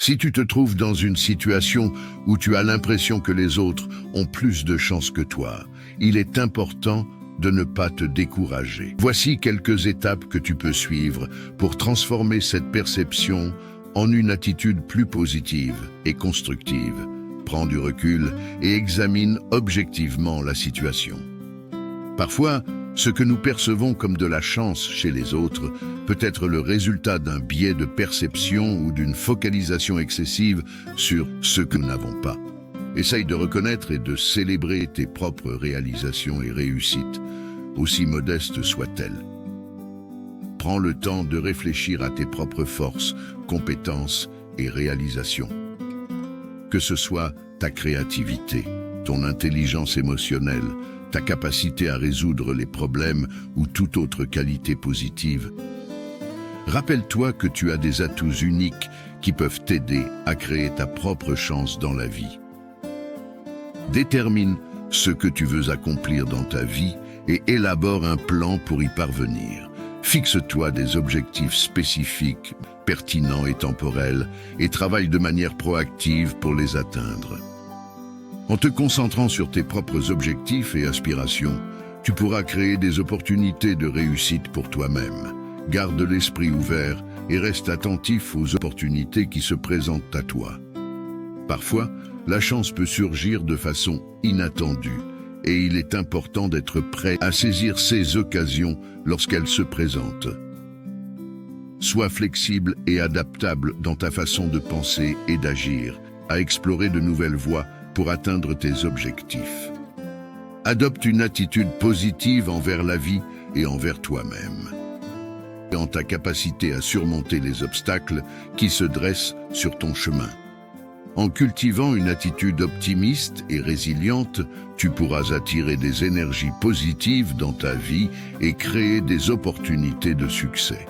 Si tu te trouves dans une situation où tu as l'impression que les autres ont plus de chance que toi, il est important de ne pas te décourager. Voici quelques étapes que tu peux suivre pour transformer cette perception en une attitude plus positive et constructive. Prends du recul et examine objectivement la situation. Parfois, ce que nous percevons comme de la chance chez les autres peut être le résultat d'un biais de perception ou d'une focalisation excessive sur ce que nous n'avons pas. Essaye de reconnaître et de célébrer tes propres réalisations et réussites, aussi modestes soient-elles. Prends le temps de réfléchir à tes propres forces, compétences et réalisations. Que ce soit ta créativité, ton intelligence émotionnelle, ta capacité à résoudre les problèmes ou toute autre qualité positive. Rappelle-toi que tu as des atouts uniques qui peuvent t'aider à créer ta propre chance dans la vie. Détermine ce que tu veux accomplir dans ta vie et élabore un plan pour y parvenir. Fixe-toi des objectifs spécifiques, pertinents et temporels et travaille de manière proactive pour les atteindre. En te concentrant sur tes propres objectifs et aspirations, tu pourras créer des opportunités de réussite pour toi-même. Garde l'esprit ouvert et reste attentif aux opportunités qui se présentent à toi. Parfois, la chance peut surgir de façon inattendue et il est important d'être prêt à saisir ces occasions lorsqu'elles se présentent. Sois flexible et adaptable dans ta façon de penser et d'agir, à explorer de nouvelles voies pour atteindre tes objectifs. Adopte une attitude positive envers la vie et envers toi-même, et en ta capacité à surmonter les obstacles qui se dressent sur ton chemin. En cultivant une attitude optimiste et résiliente, tu pourras attirer des énergies positives dans ta vie et créer des opportunités de succès.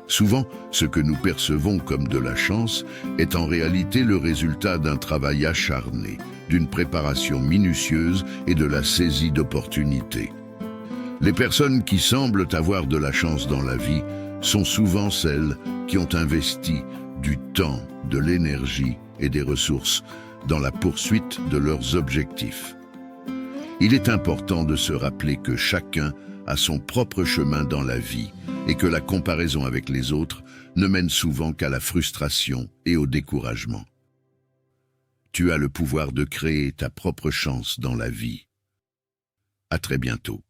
Souvent, ce que nous percevons comme de la chance est en réalité le résultat d'un travail acharné, d'une préparation minutieuse et de la saisie d'opportunités. Les personnes qui semblent avoir de la chance dans la vie sont souvent celles qui ont investi du temps, de l'énergie et des ressources dans la poursuite de leurs objectifs. Il est important de se rappeler que chacun a son propre chemin dans la vie et que la comparaison avec les autres ne mène souvent qu'à la frustration et au découragement. Tu as le pouvoir de créer ta propre chance dans la vie. À très bientôt.